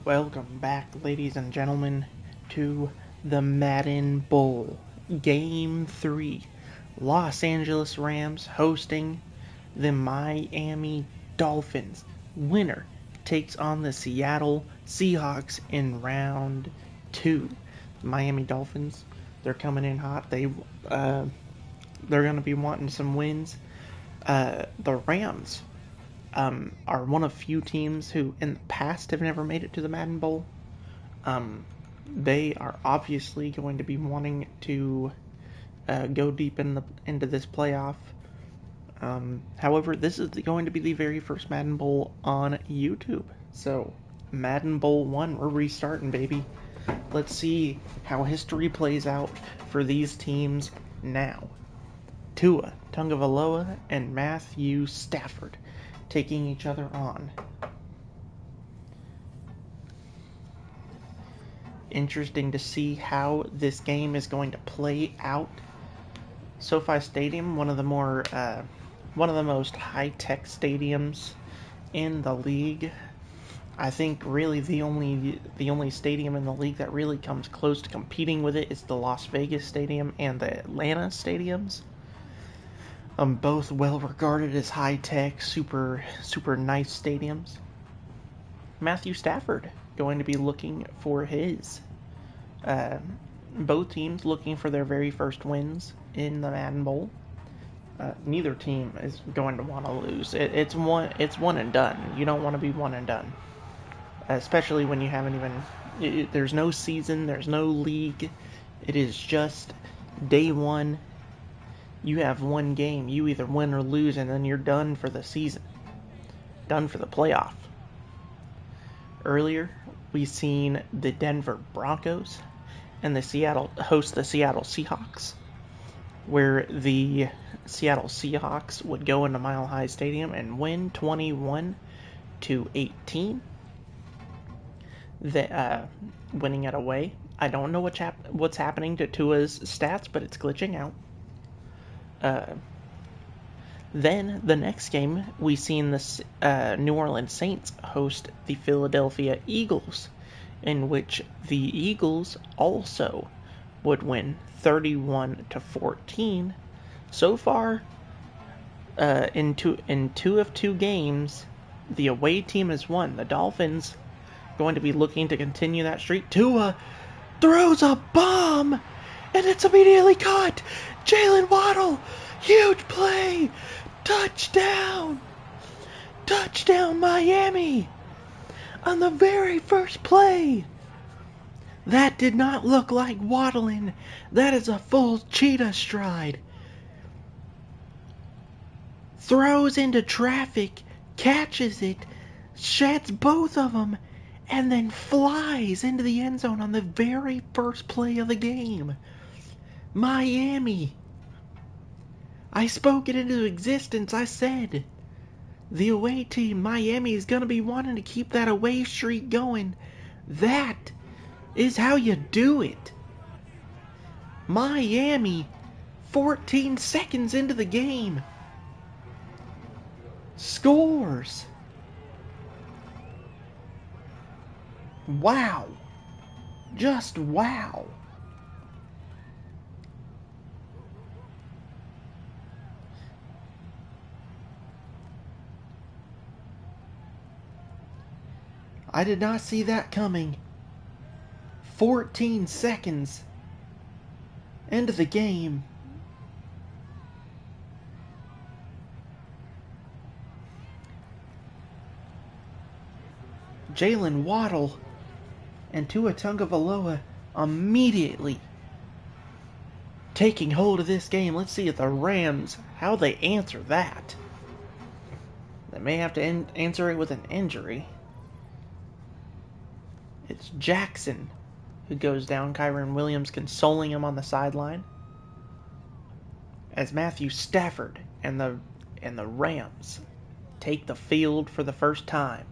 Welcome back, ladies and gentlemen, to the Madden Bowl. Game 3. Los Angeles Rams hosting the Miami Dolphins. Winner takes on the Seattle Seahawks in round 2. Miami Dolphins, they're coming in hot. They're going to be wanting some wins. The Rams are one of few teams who in the past have never made it to the Madden Bowl. They are obviously going to be wanting to go deep into this playoff. However, this is going to be the very first Madden Bowl on YouTube. So, Madden Bowl 1, we're restarting, baby. Let's see how history plays out for these teams now. Tua Tagovailoa and Matthew Stafford taking each other on. Interesting to see how this game is going to play out. SoFi Stadium, one of the most high-tech stadiums in the league. I think really the only stadium in the league that really comes close to competing with it is the Las Vegas Stadium and the Atlanta stadiums. Both well regarded as high-tech, super nice stadiums. Matthew Stafford going to be looking for his. Both teams looking for their very first wins in the Madden Bowl. Neither team is going to want to lose. It's one and done. You don't want to be one and done, especially when you haven't even. There's no season. There's no league. It is just day one. You have one game. You either win or lose, and then you're done for the season. Done for the playoff. Earlier, we seen the Denver Broncos and the Seattle Seahawks, where the Seattle Seahawks would go into Mile High Stadium and win 21-18. Winning it away. I don't know what's happening to Tua's stats, but it's glitching out. Then the next game, we seen the New Orleans Saints host the Philadelphia Eagles, in which the Eagles also would win 31-14. So far, in two of two games, the away team has won. The Dolphins going to be looking to continue that streak. Tua throws a bomb, and it's immediately caught. Jalen Waddle, huge play, touchdown Miami on the very first play. That did not look like waddling. That is a full cheetah stride. Throws into traffic, catches it, sheds both of them, and then flies into the end zone on the very first play of the game. Miami. I spoke it into existence. I said the away team, Miami, is going to be wanting to keep that away streak going. That is how you do it. Miami, 14 seconds into the game, scores. Wow. Just wow. I did not see that coming. 14 seconds into the game. Jalen Waddle and Tua Tagovailoa immediately taking hold of this game. Let's see if the Rams, how they answer that. They may have to answer it with an injury. It's Jackson who goes down. Kyren Williams consoling him on the sideline, as Matthew Stafford and the Rams take the field for the first time.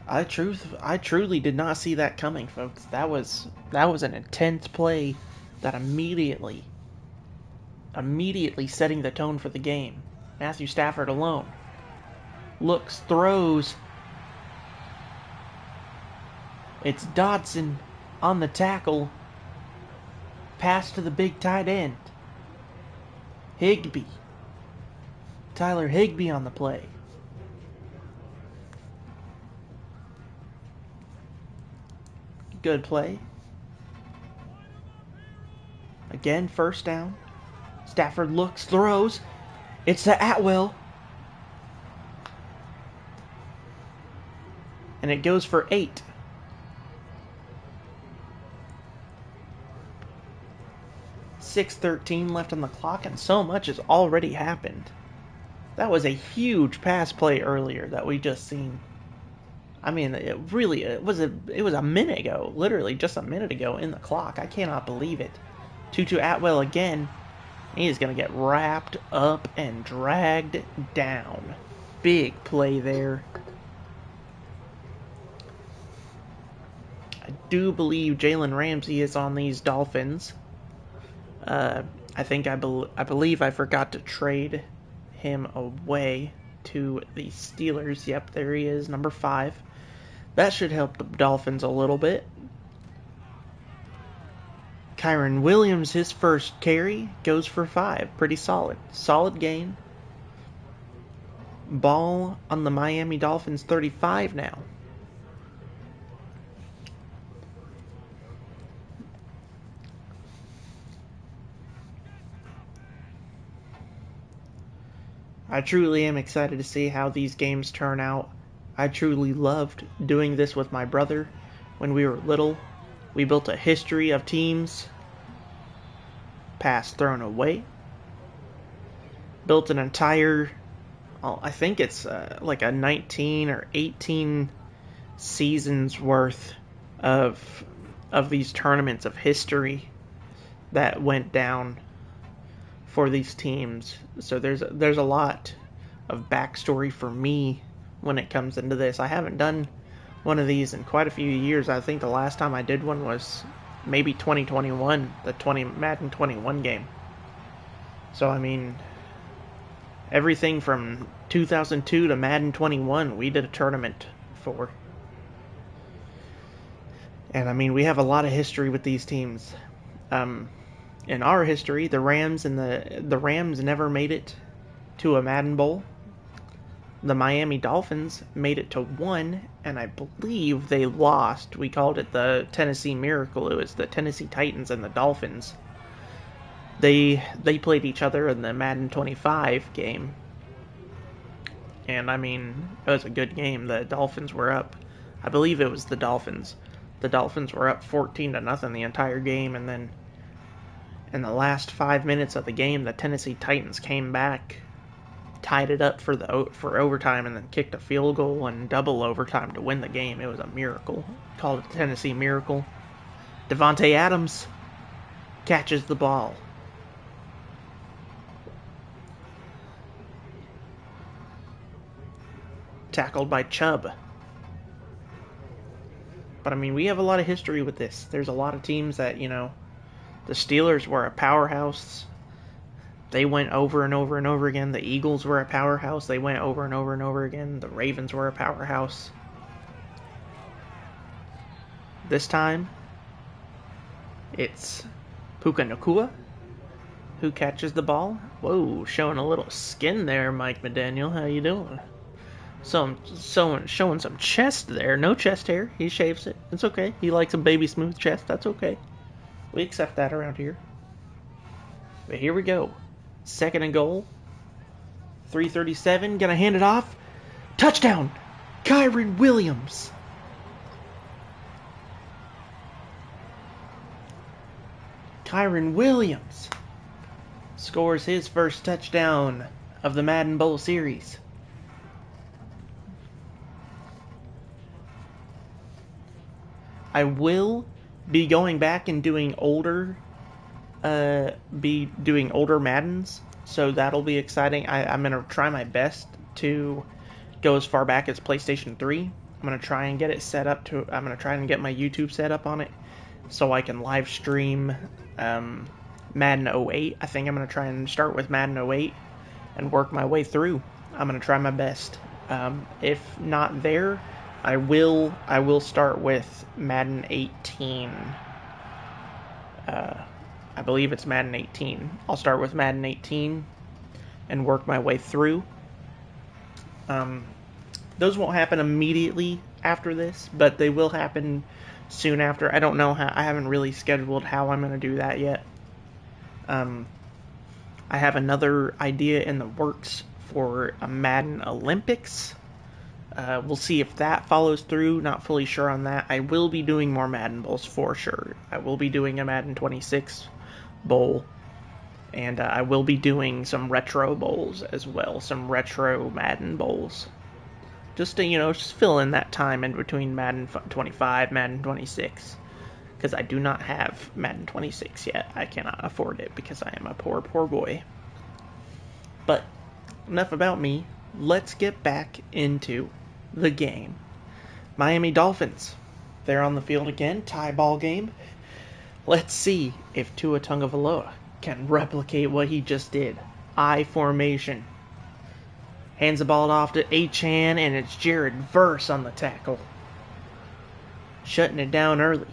I truly did not see that coming, folks. That was an intense play that immediately setting the tone for the game. Matthew Stafford alone looks, throws. It's Dodson on the tackle. Pass to the big tight end. Higbee. Tyler Higbee on the play. Good play. Again, first down. Stafford looks, throws. It's to Atwell. And it goes for 8. .6:13 left on the clock, and so much has already happened. That was a huge pass play earlier that we just seen. I mean, it was a minute ago, literally just a minute ago in the clock. I cannot believe it. Tutu Atwell again. He's going to get wrapped up and dragged down. Big play there. I do believe Jalen Ramsey is on these Dolphins. I believe I forgot to trade him away to the Steelers. Yep, there he is, number 5. That should help the Dolphins a little bit. Kyron Williams, his first carry, goes for 5. Pretty solid. Solid gain. Ball on the Miami Dolphins 35 now. I truly am excited to see how these games turn out. I truly loved doing this with my brother when we were little. We built a history of teams. Pass thrown away. Built an entire, I think it's like a 19 or 18 seasons worth of these tournaments of history that went down for these teams. So there's a lot of backstory for me when it comes into this. I haven't done one of these in quite a few years. I think the last time I did one was maybe 2021, the Madden 21 game. So I mean, everything from 2002 to Madden 21 we did a tournament for. And I mean, we have a lot of history with these teams. In our history, the Rams never made it to a Madden Bowl. The Miami Dolphins made it to 1, and I believe they lost. We called it the Tennessee Miracle. It was the Tennessee Titans and the Dolphins. They played each other in the Madden 25 game. And I mean, it was a good game. The Dolphins were up. I believe it was the Dolphins. The Dolphins were up 14-0 the entire game, and then in the last 5 minutes of the game, the Tennessee Titans came back, tied it up for overtime, and then kicked a field goal and double overtime to win the game. It was a miracle. Called it the Tennessee Miracle. Devontae Adams catches the ball. Tackled by Chubb. But I mean, we have a lot of history with this. There's a lot of teams that, the Steelers were a powerhouse. They went over and over and over again. The Eagles were a powerhouse. They went over and over and over again. The Ravens were a powerhouse. This time, it's Puka Nacua who catches the ball. Whoa, showing a little skin there, Mike McDaniel. How you doing? Showing some chest there. No chest hair. He shaves it. It's okay. He likes a baby smooth chest. That's okay. We accept that around here. But here we go. 2nd and goal. 3:37. Gonna hand it off. Touchdown! Kyron Williams. Kyron Williams scores his first touchdown of the Madden Bowl series. I will be going back and doing older Maddens, so that'll be exciting. I'm going to try my best to go as far back as PlayStation 3. I'm going to try and get it set up I'm going to try and get my YouTube set up on it so I can live stream Madden 08. I think I'm going to try and start with Madden 08 and work my way through. I'm going to try my best. If not there, I will start with Madden 18. I believe it's Madden 18. I'll start with Madden 18 and work my way through. Those won't happen immediately after this, but they will happen soon after. I don't know how. I haven't really scheduled how I'm going to do that yet. I have another idea in the works for a Madden Olympics. We'll see if that follows through. Not fully sure on that. I will be doing more Madden Bowls for sure. I will be doing a Madden 26 Bowl. And I will be doing some retro bowls as well. Some retro Madden Bowls. Just to, just fill in that time in between Madden 25, Madden 26. Because I do not have Madden 26 yet. I cannot afford it because I am a poor, poor boy. But enough about me. Let's get back into the game. Miami Dolphins. They're on the field again. Tie ball game. Let's see if Tua Tagovailoa can replicate what he just did. I formation. Hands the ball off to Achane, and it's Jared Verse on the tackle. Shutting it down early.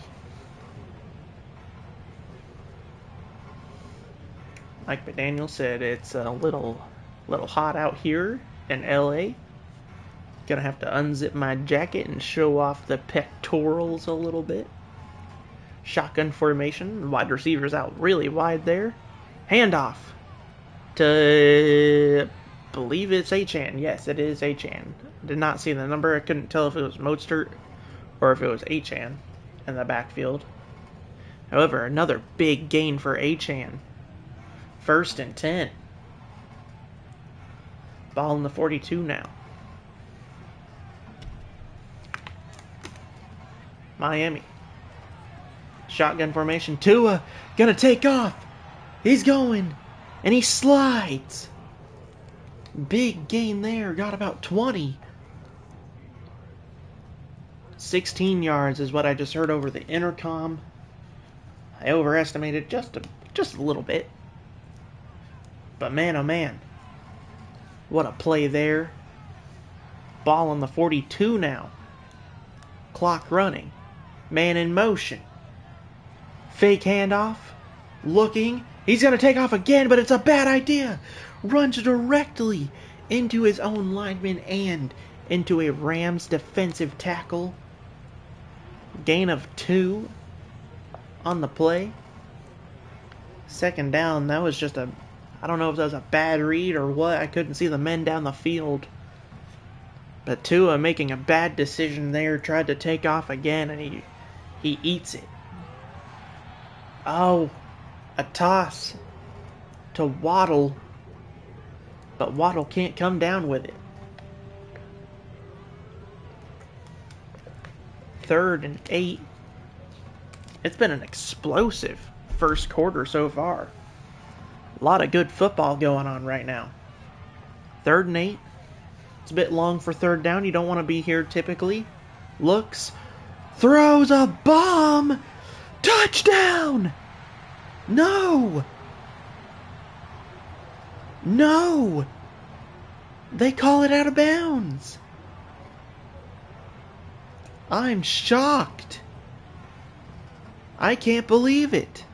Like McDaniel said, it's a little hot out here in LA. Gonna have to unzip my jacket and show off the pectorals a little bit. Shotgun formation. Wide receivers out really wide there. Handoff to, believe it's Achane. Yes, it is Achane. Did not see the number. I couldn't tell if it was Mostert or if it was Achane in the backfield. However, another big gain for Achane. 1st and 10. Ball in the 42 now. Miami. Shotgun formation. Tua gonna take off. He's going. And he slides. Big gain there. Got about 20. 16 yards is what I just heard over the intercom. I overestimated just a little bit. But man, oh man. What a play there. Ball on the 42 now. Clock running. Man in motion. Fake handoff. Looking. He's going to take off again, but it's a bad idea. Runs directly into his own lineman and into a Rams defensive tackle. Gain of 2 on the play. 2nd down. That was just I don't know if that was a bad read or what. I couldn't see the men down the field. But Tua making a bad decision there. Tried to take off again, and he eats it. Oh, a toss to Waddle. But Waddle can't come down with it. 3rd and 8. It's been an explosive first quarter so far. A lot of good football going on right now. 3rd and 8. It's a bit long for 3rd down. You don't want to be here typically. Looks. Throws a bomb. Touchdown! No! No! They call it out of bounds. I'm shocked. I can't believe it.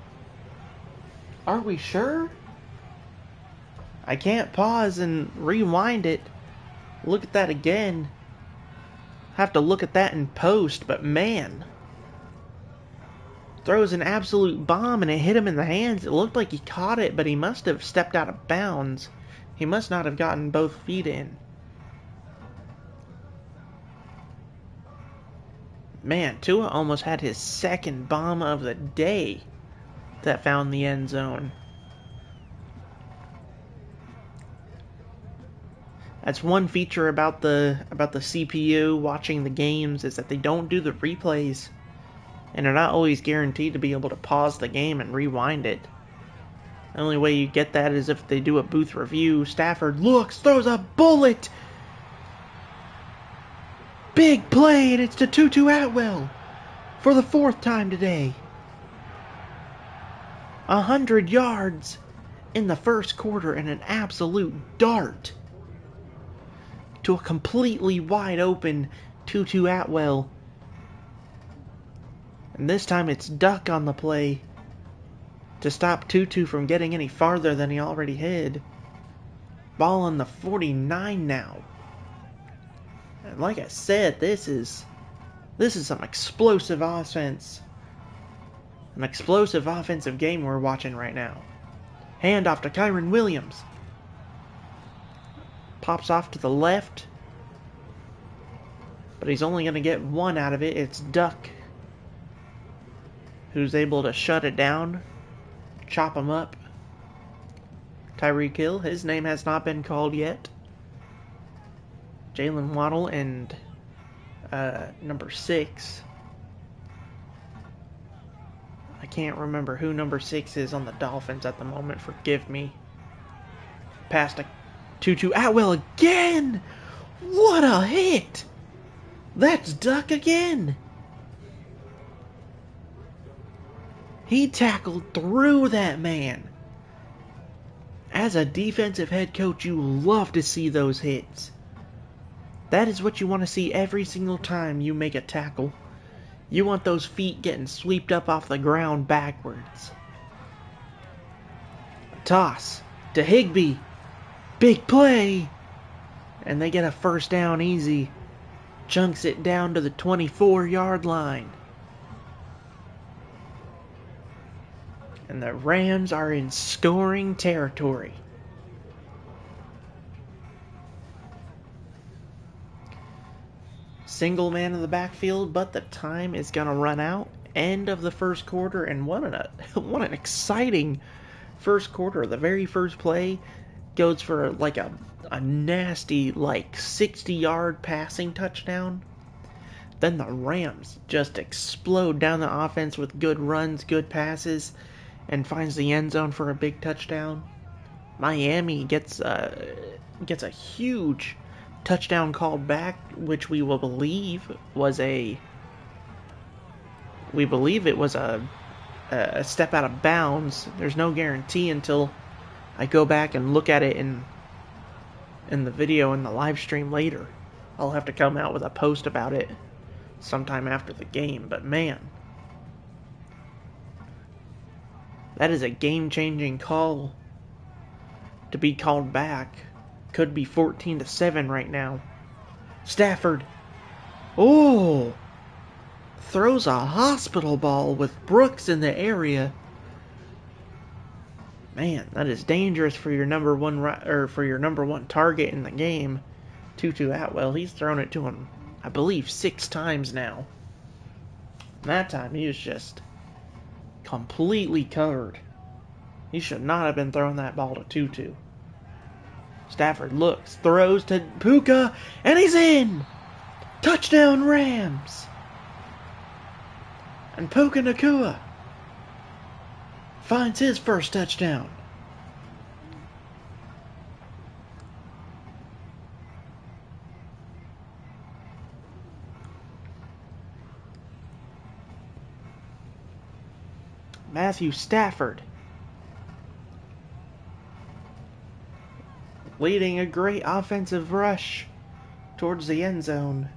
Are we sure? I can't pause and rewind it. Look at that again. Have to look at that in post, but man. Throws an absolute bomb and it hit him in the hands. It looked like he caught it, but he must have stepped out of bounds. He must not have gotten both feet in. Man, Tua almost had his 2nd bomb of the day that found the end zone. That's one feature about the CPU watching the games, is that they don't do the replays. And they're not always guaranteed to be able to pause the game and rewind it. The only way you get that is if they do a booth review. Stafford looks, throws a bullet. Big play, and it's to Tutu Atwell for the 4th time today. 100 yards in the first quarter and an absolute dart. to a completely wide open Tutu Atwell. And this time it's Duck on the play to stop Tutu from getting any farther than he already had. Ball on the 49 now. And like I said, this is some explosive offense. An explosive offensive game we're watching right now. Hand off to Kyron Williams. Pops off to the left. But he's only going to get one out of it. It's Duck who's able to shut it down. Chop him up. Tyreek Hill, his name has not been called yet. Jalen Waddle and number 6. I can't remember who number 6 is on the Dolphins at the moment. Forgive me. Pass to Tutu Atwell again! What a hit! That's Duck again! He tackled through that man. As a defensive head coach, you love to see those hits. That is what you want to see every single time you make a tackle. You want those feet getting swept up off the ground backwards. Toss to Higbee. Big play. And they get a first down easy. Chunks it down to the 24-yard line. And the Rams are in scoring territory. Single man in the backfield, but the time is going to run out. End of the first quarter, and what an exciting first quarter. The very first play goes for like a nasty 60-yard passing touchdown. Then the Rams just explode down the offense with good runs, good passes, and finds the end zone for a big touchdown. Miami gets a huge touchdown called back, which we believe it was a step out of bounds. There's no guarantee until I go back and look at it in the video in the live stream later. I'll have to come out with a post about it sometime after the game, but man, that is a game-changing call to be called back. Could be 14-7 right now. Stafford. Oh! Throws a hospital ball with Brooks in the area. Man, that is dangerous for your number one target in the game, Tutu Atwell. He's thrown it to him, I believe, 6 times now. And that time he was just completely covered. He should not have been throwing that ball to Tutu. Stafford looks, throws to Puka, and he's in! Touchdown Rams! And Puka Nacua finds his first touchdown. Matthew Stafford leading a great offensive rush towards the end zone.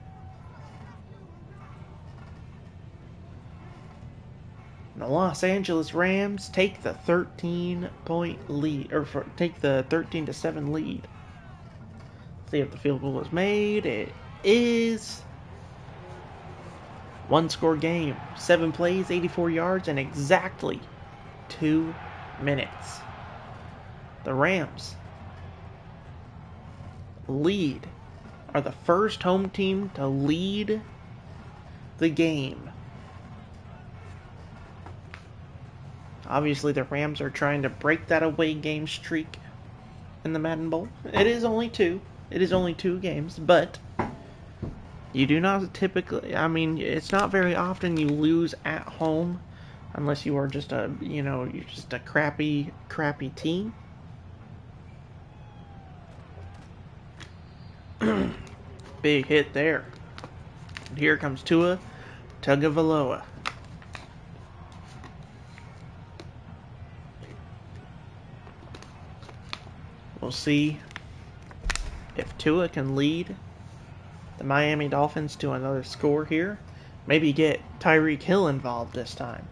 The Los Angeles Rams take the 13-point lead, take the 13-7 lead. See if the field goal is made. It is. One-score game, 7 plays, 84 yards, and exactly 2 minutes. The Rams lead, are the first home team to lead the game. Obviously, the Rams are trying to break that away game streak in the Madden Bowl. It is only 2. It is only 2 games, but you do not typically, it's not very often you lose at home unless you are just you're just a crappy team. Big hit there. And here comes Tua Tagovailoa. We'll see if Tua can lead the Miami Dolphins to another score here, maybe get Tyreek Hill involved this time.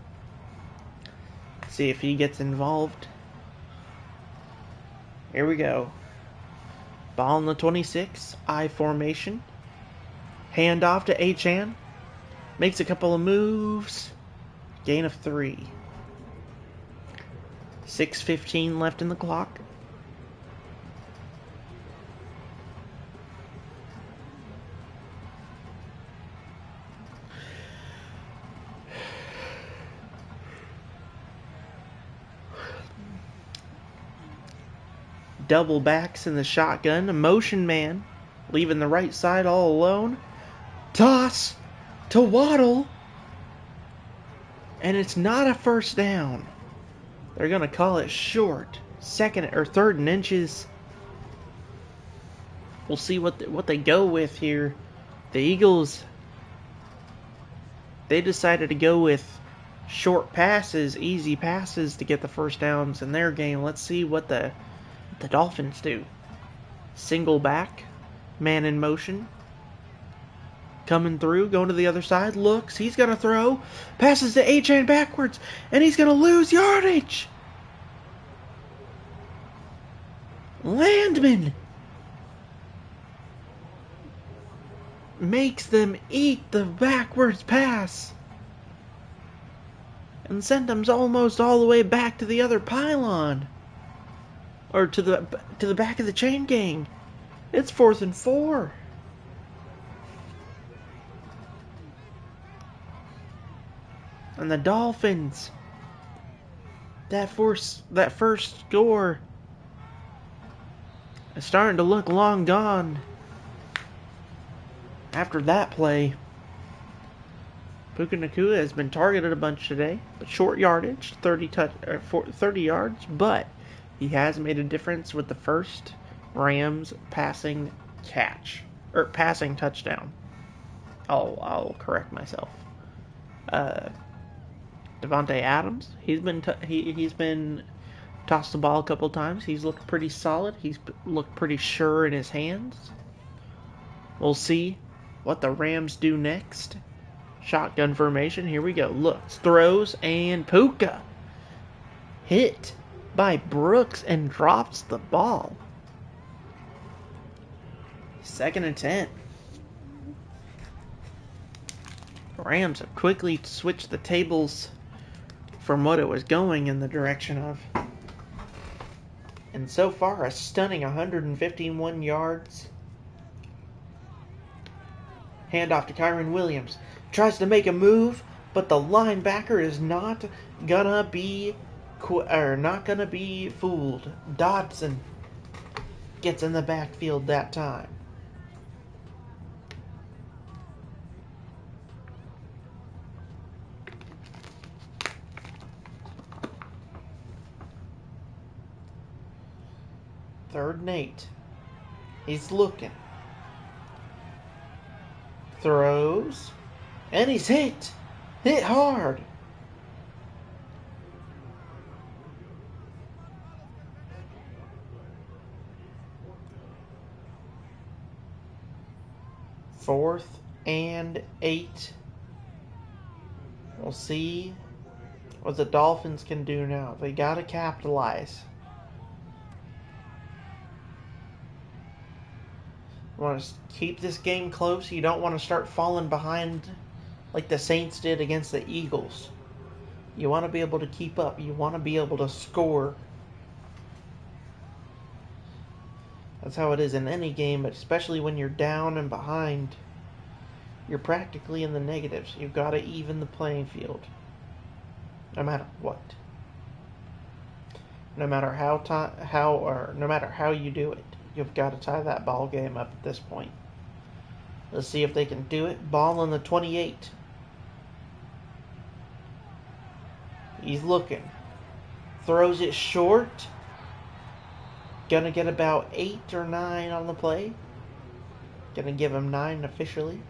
See if he gets involved. Here we go. Ball in the 26, I formation. Hand off to Achane. Makes a couple of moves. Gain of 3. 6:15 left in the clock. Double backs in the shotgun. A motion man. Leaving the right side all alone. Toss to Waddle. And it's not a first down. They're going to call it short. Second or third and inches. We'll see what they go with here. The Eagles, they decided to go with short passes, easy passes to get the first downs in their game. Let's see what the Dolphins do. Single back, man in motion. Coming through, going to the other side, looks, he's going to throw, passes to Achane backwards, and he's going to lose yardage. Landman makes them eat the backwards pass and sent them almost all the way back to the other pylon. Or to the back of the chain gang. It's 4th and 4. And the Dolphins, that first score is starting to look long gone. After that play, Puka Nacua has been targeted a bunch today, but short yardage, 30 yards, but he has made a difference with the first Rams passing touchdown. I'll correct myself. Devontae Adams, he's been tossed the ball a couple times. He's looked pretty solid. He's looked pretty sure in his hands. We'll see what the Rams do next. Shotgun formation. Here we go. Looks, throws, and Puka hit by Brooks and drops the ball. 2nd and 10. Rams have quickly switched the tables from what it was going in the direction of. And so far, a stunning 151 yards. Handoff to Kyron Williams. Tries to make a move, but the linebacker is not gonna be fooled. Dodson gets in the backfield that time. Third and 8. He's looking. Throws. And he's hit. Hit hard. Fourth and 8. We'll see what the Dolphins can do now. They got to capitalize. You want to keep this game close. You don't want to start falling behind like the Saints did against the Eagles. You want to be able to keep up. You want to be able to score. That's how it is in any game, but especially when you're down and behind, you're practically in the negatives. You've got to even the playing field, no matter what. No matter how you do it, you've got to tie that ball game up at this point. Let's see if they can do it. Ball on the 28. He's looking. Throws it short. Gonna get about 8 or 9 on the play. Gonna give him 9 officially.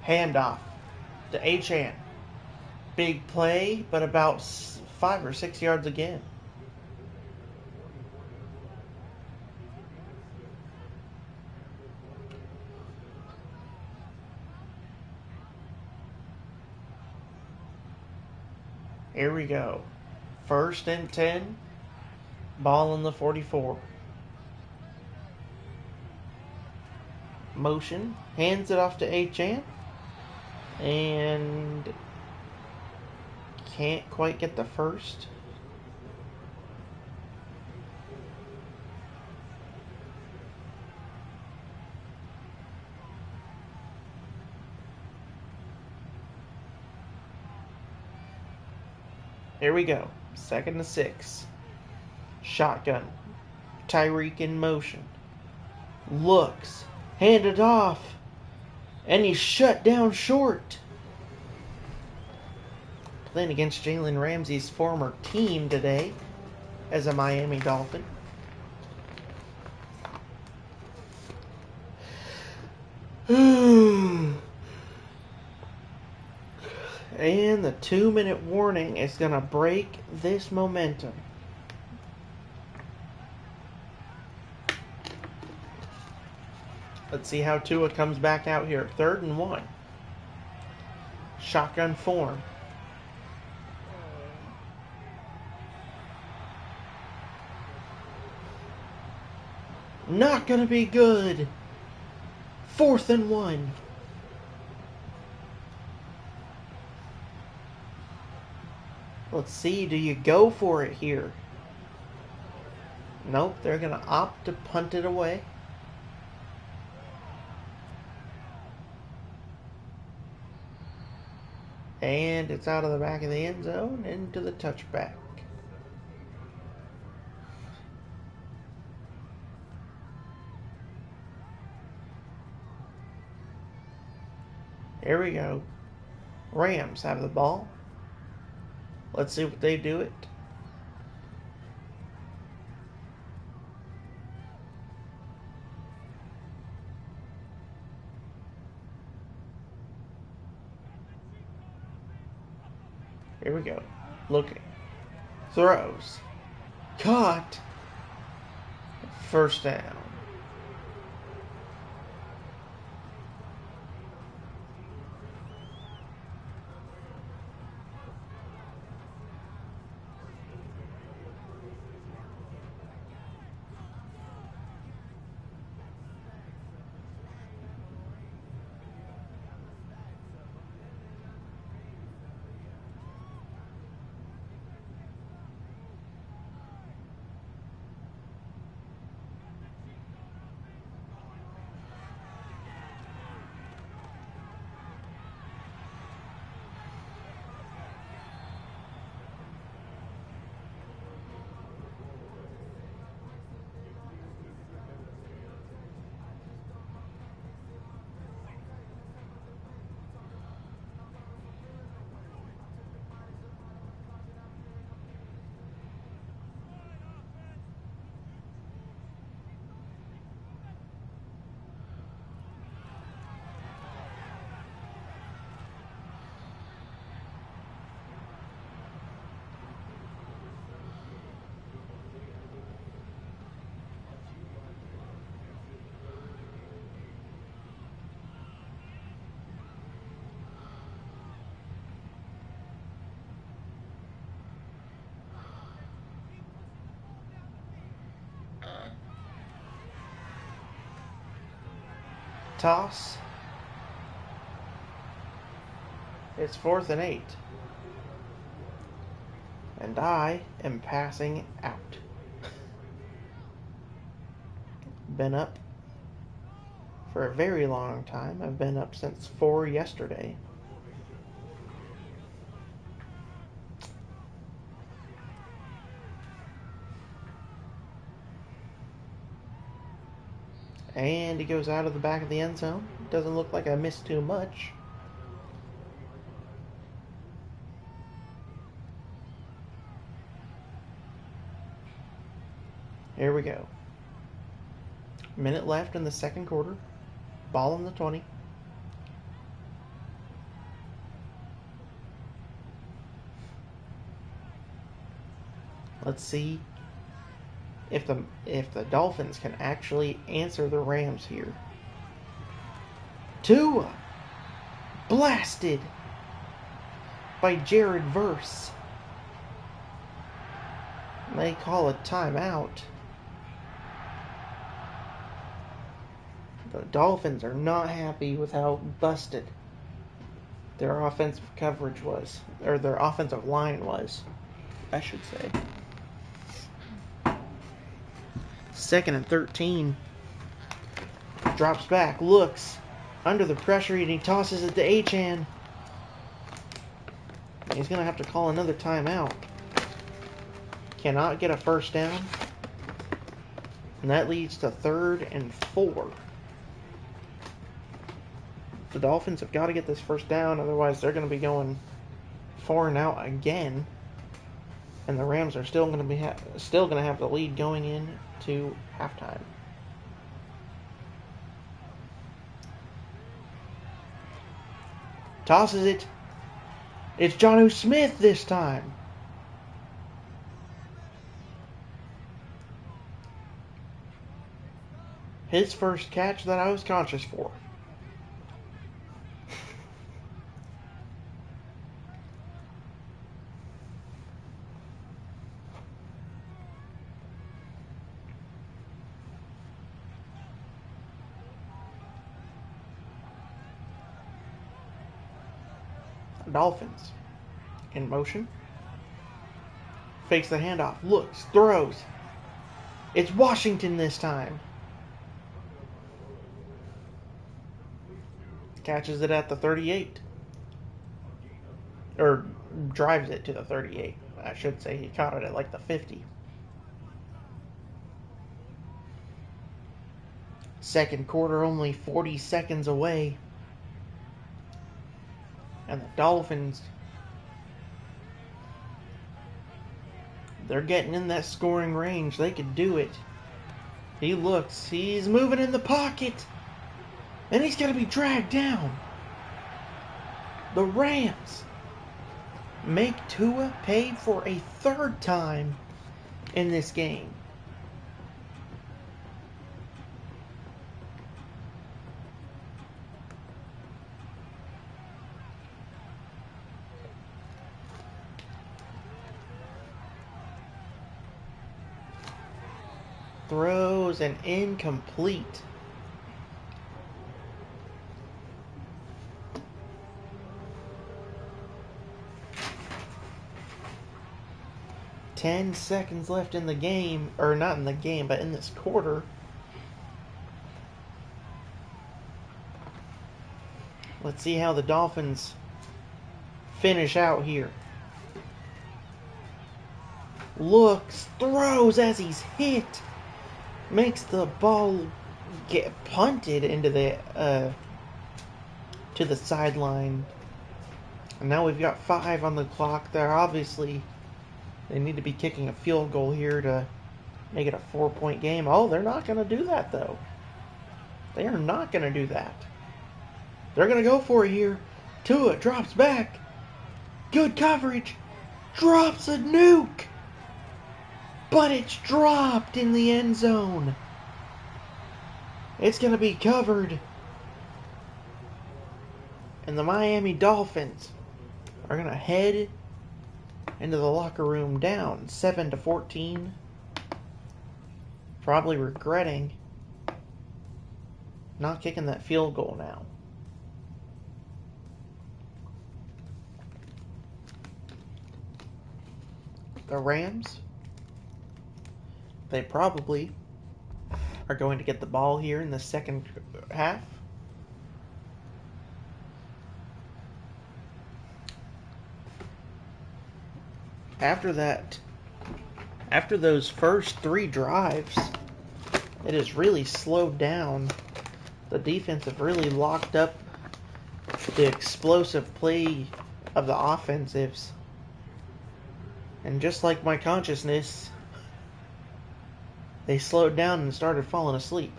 Handoff to Achan. Big play, but about 5 or 6 yards again. Here we go. 1st and 10. Ball on the 44. Motion. Hands it off to Achan. And can't quite get the first. Here we go. 2nd and 6. Shotgun. Tyreek in motion. Looks. Handed off. And he's shut down short. Playing against Jalen Ramsey's former team today as a Miami Dolphin. And the 2-minute warning is going to break this momentum. Let's see how Tua comes back out here. 3rd and 1. Shotgun form. Not going to be good. 4th and 1. Let's see, do you go for it here? Nope, they're going to opt to punt it away. And it's out of the back of the end zone into the touchback. Here we go. Rams have the ball. Let's see what they do it. Here we go. Looking. Throws. Caught. 1st down. Toss. It's 4th and 8. And I am passing out. Been up for a very long time. I've been up since 4 yesterday. And he goes out of the back of the end zone. Doesn't look like I missed too much. Here we go. Minute left in the 2nd quarter. Ball on the 20. Let's see if the Dolphins can actually answer the Rams here. Tua blasted by Jared Verse. They call a timeout. The Dolphins are not happy with how busted their offensive coverage was, or their offensive line was, I should say. 2nd and 13. Drops back, looks under the pressure, and he tosses it to Achane. He's going to have to call another timeout. Cannot get a first down. And that leads to 3rd and 4. The Dolphins have got to get this first down, otherwise they're going to be going 4 and out again. And the Rams are still going to have the lead going into halftime. Tosses it. It's Jonnu Smith this time. His first catch that I was conscious for. Dolphins in motion. Fakes the handoff. Looks. Throws. It's Washington this time. Catches it at the 38. Or drives it to the 38. I should say he caught it at like the 50. Second quarter only 40 seconds away. And the Dolphins, they're getting in that scoring range. They could do it. He looks. He's moving in the pocket. And he's going to be dragged down. The Rams make Tua pay for a 3rd time in this game. Throws an incomplete. Ten seconds left in the game, or not in the game, but in this quarter. Let's see how the Dolphins finish out here. Looks, throws as he's hit. Makes the ball get punted into the to the sideline. And now we've got 5 on the clock. They're obviously, they need to be kicking a field goal here to make it a 4-point game. Oh, they're not going to do that though. They are not going to do that. They're going to go for it here. Tua drops back. Good coverage. Drops a nuke. But it's dropped in the end zone. It's going to be covered. And the Miami Dolphins are going to head into the locker room down 7-14. Probably regretting not kicking that field goal now. The Rams, they probably are going to get the ball here in the second half. After those first 3 drives, it has really slowed down. The defense have really locked up the explosive play of the offensives. And just like my consciousness, they slowed down and started falling asleep.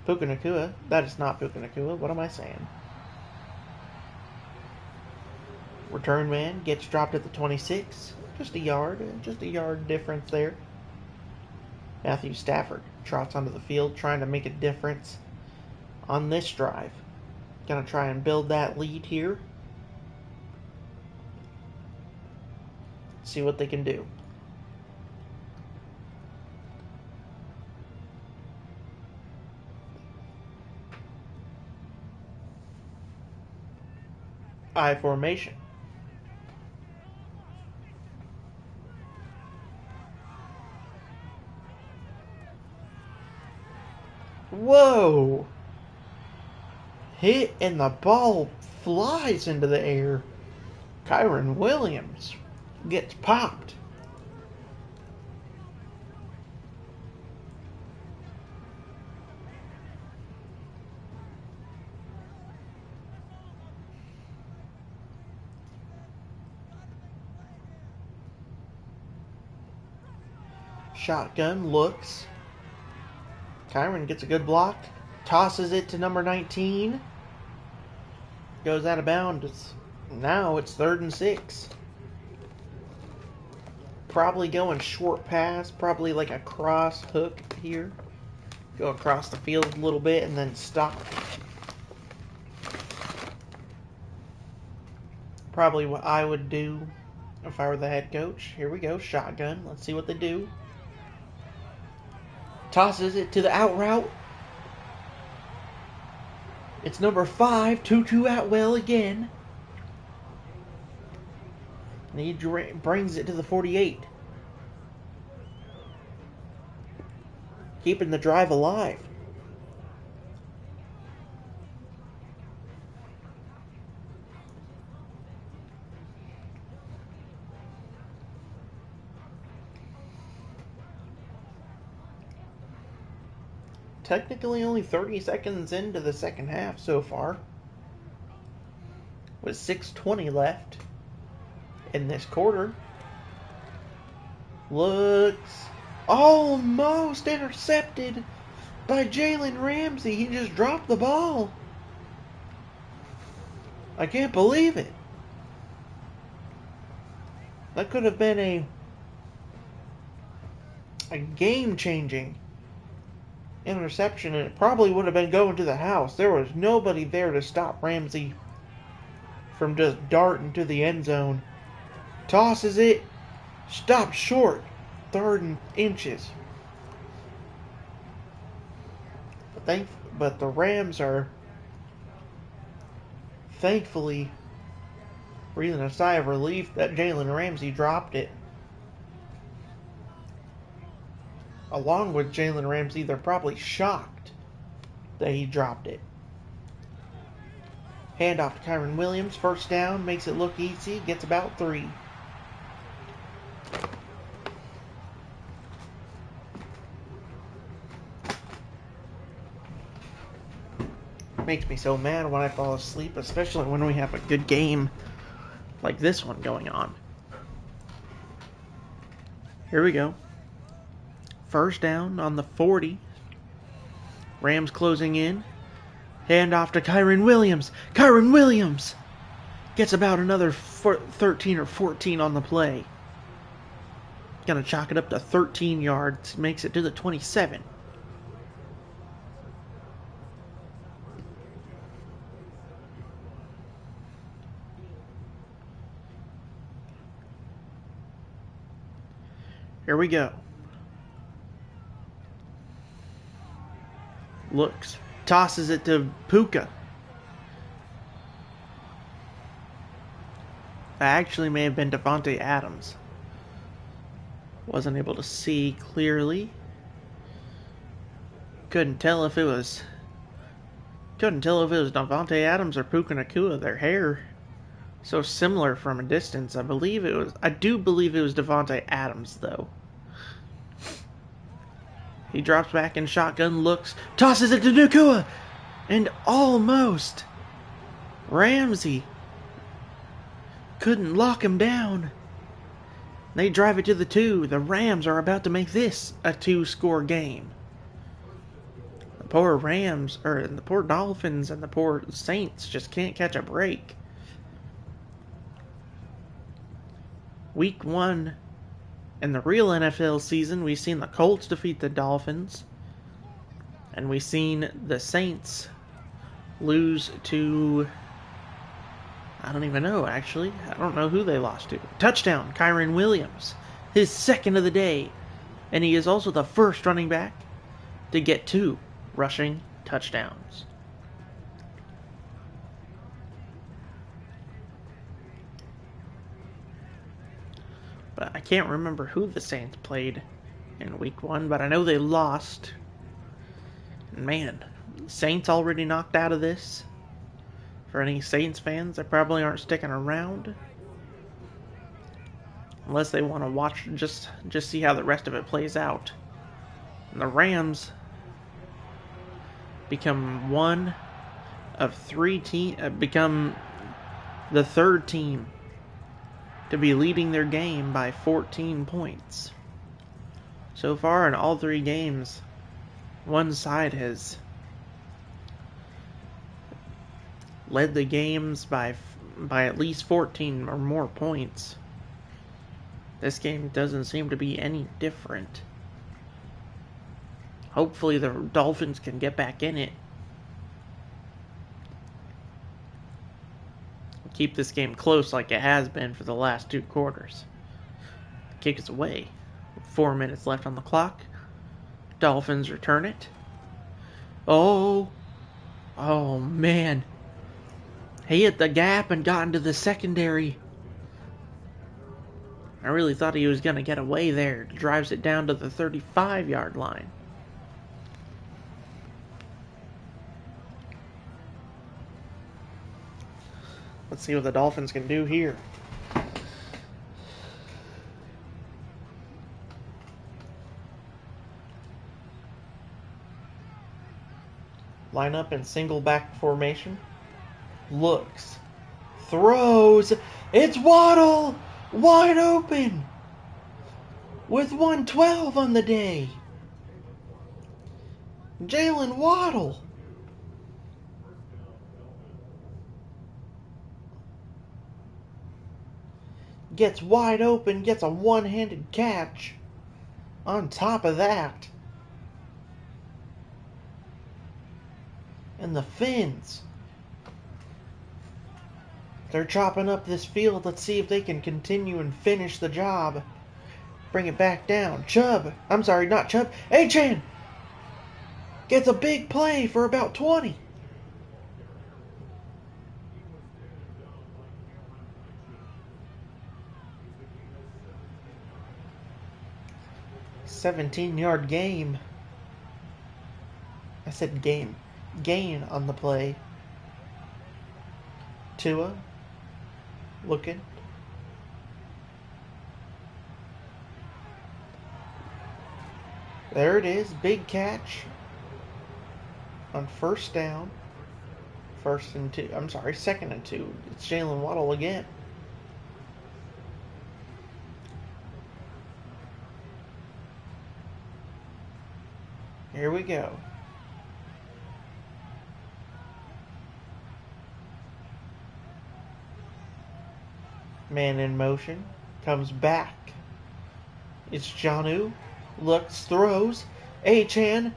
Puka Nacua. That is not Puka Nacua. What am I saying? Return man gets dropped at the 26. Just a yard difference there. Matthew Stafford trots onto the field trying to make a difference on this drive. Gonna try and build that lead here. See what they can do. I formation. Whoa! Hit and the ball flies into the air. Kyron Williams gets popped. Shotgun looks. Kyron gets a good block. Tosses it to number 19. Goes out of bounds. Now it's 3rd and 6. Probably going short pass. Probably like a cross hook here. Go across the field a little bit and then stop. Probably what I would do if I were the head coach. Here we go. Shotgun. Let's see what they do. Tosses it to the out route. It's number 5, Tutu Atwell again. And he brings it to the 48. Keeping the drive alive. Technically only 30 seconds into the second half so far. With 6:20 left in this quarter. Looks almost intercepted by Jalen Ramsey. He just dropped the ball. I can't believe it. That could have been a game-changing interception, and it probably would have been going to the house. There was nobody there to stop Ramsey from just darting to the end zone. Tosses it, stopped short, 3rd and inches. But the Rams are thankfully breathing a sigh of relief that Jalen Ramsey dropped it. Along with Jalen Ramsey, they're probably shocked that he dropped it. Handoff to Kyron Williams. 1st down. Makes it look easy. Gets about 3. Makes me so mad when I fall asleep, especially when we have a good game like this one going on. Here we go. 1st down on the 40. Rams closing in. Handoff to Kyron Williams. Kyron Williams gets about another 13 or 14 on the play. Gonna chalk it up to 13 yards. Makes it to the 27. Here we go. Looks. Tosses it to Puka. That actually may have been Devontae Adams. Wasn't able to see clearly. Couldn't tell if it was Devontae Adams or Puka Nacua. Their hair so similar from a distance. I do believe it was Devontae Adams though. He drops back in shotgun, looks, tosses it to Nacua, and almost Ramsey couldn't lock him down. They drive it to the 2. The Rams are about to make this a 2-score game. The poor Rams, or the poor Dolphins and the poor Saints just can't catch a break. Week 1 in the real NFL season, we've seen the Colts defeat the Dolphins. And we've seen the Saints lose to... I don't even know, actually. I don't know who they lost to. Touchdown, Kyron Williams. His second of the day. And he is also the first running back to get 2 rushing touchdowns. But I can't remember who the Saints played in week 1, but I know they lost. And man, Saints already knocked out of this. For any Saints fans, they probably aren't sticking around. Unless they want to watch, just see how the rest of it plays out. And the Rams become one of 3 teams, become the 3rd team to be leading their game by 14 points. So far in all 3 games, one side has led the games by at least 14 or more points. This game doesn't seem to be any different. Hopefully the Dolphins can get back in it. Keep this game close like it has been for the last 2 quarters. Kick is away. 4 minutes left on the clock. Dolphins return it. Oh man. He hit the gap and got into the secondary. I really thought he was going to get away there. Drives it down to the 35-yard line. Let's see what the Dolphins can do here. Line up in single back formation. Looks. Throws. It's Waddle! Wide open! With 112 on the day. Jalen Waddle. Gets wide open, gets a one-handed catch. On top of that. And the Fins. They're chopping up this field. Let's see if they can continue and finish the job. Bring it back down. Chubb. I'm sorry, not Chubb. Achane gets a big play for about 20. "17-yard game." I said game. Gain on the play. Tua looking. There it is. Big catch on first down. Second and 2. It's Jalen Waddle again. Here we go. Man in motion. Comes back. It's Jonnu. Looks, throws. Achane.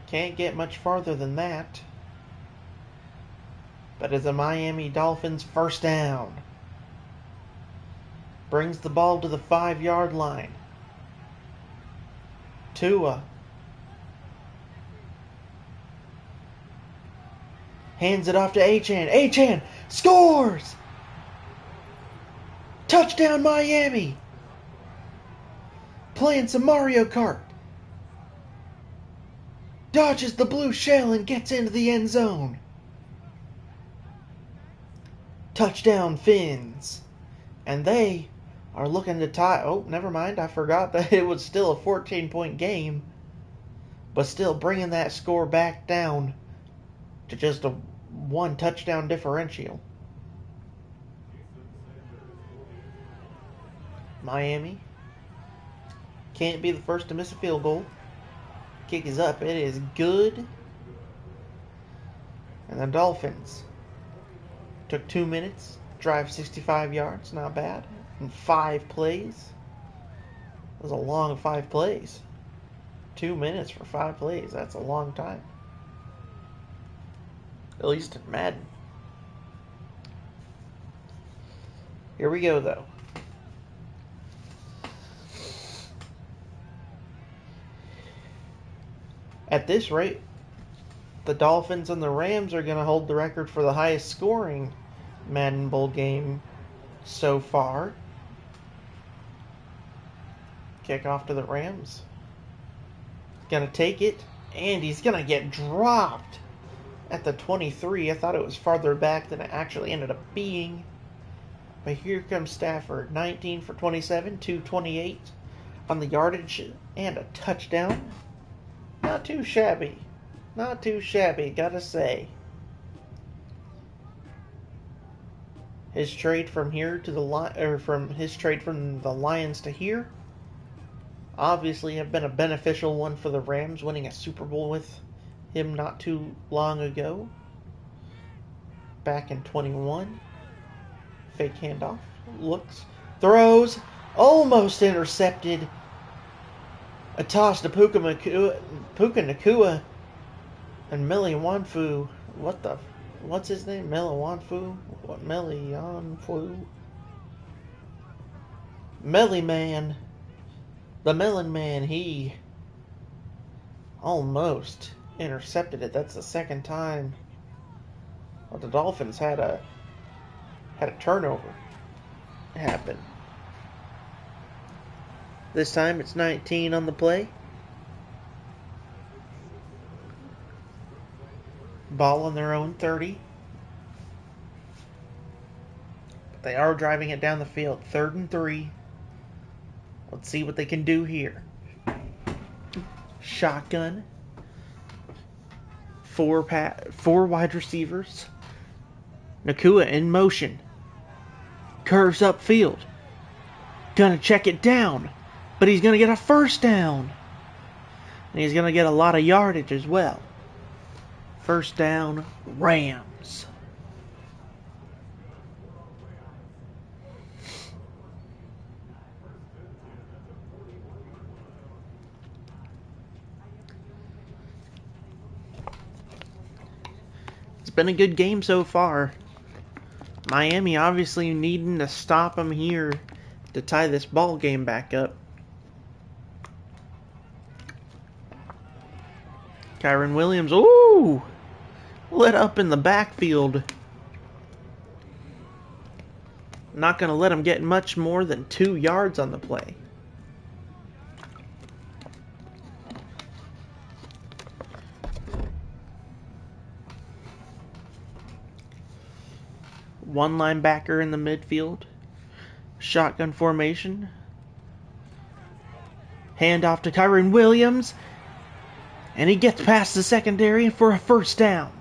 Can't get much farther than that. But it's a Miami Dolphins first down. Brings the ball to the 5-yard line. Tua. Hands it off to Achane. Achane scores! Touchdown Miami! Playing some Mario Kart. Dodges the blue shell and gets into the end zone. Touchdown Fins. And they are looking to tie. Oh, never mind. I forgot that it was still a 14-point game. But still bringing that score back down to just a 1 touchdown differential. Miami can't be the first to miss a field goal. Kick is up. It is good. And the Dolphins took 2 minutes, drive 65 yards, not bad, in 5 plays. It was a long 5 plays. 2 minutes for 5 plays, that's a long time. At least in Madden. Here we go, though. At this rate, the Dolphins and the Rams are going to hold the record for the highest scoring Madden Bowl game so far. Kickoff to the Rams. Going to take it, and he's going to get dropped at the 23. I thought it was farther back than it actually ended up being. But here comes Stafford, 19 for 27, 228 on the yardage, and a touchdown. Not too shabby. Not too shabby, gotta say. His trade from here to the Lions to here, obviously have been a beneficial one for the Rams, winning a Super Bowl with him not too long ago. Back in 21. Fake handoff. Looks. Throws. Almost intercepted. A toss to Puka Nacua and Meliwanfu. What's his name? Meliwanfu? What Meliwanfu? Mellyman. The Melon Man, he almost intercepted it. That's the second time. Well, the Dolphins had a turnover happen. This time it's 19 on the play. Ball on their own 30. But they are driving it down the field. 3rd and 3. Let's see what they can do here. Shotgun. Four wide receivers. Nacua in motion. Curves upfield. Gonna check it down. But he's gonna get a first down. And he's gonna get a lot of yardage as well. First down, Rams. It's been a good game so far. Miami obviously needing to stop them here to tie this ball game back up. Kyron Williams, ooh, lit up in the backfield. Not going to let him get much more than 2 yards on the play. One linebacker in the midfield. Shotgun formation. Handoff to Kyron Williams. And he gets past the secondary for a first down.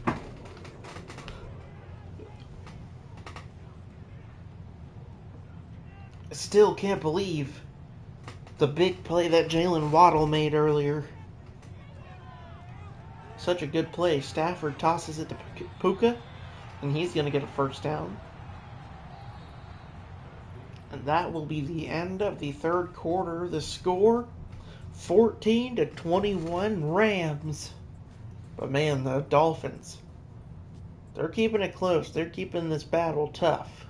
I still can't believe the big play that Jalen Waddle made earlier. Such a good play. Stafford tosses it to Puka, and he's going to get a first down. And that will be the end of the 3rd quarter. The score, 14-21 Rams. But man, the Dolphins, they're keeping it close. They're keeping this battle tough.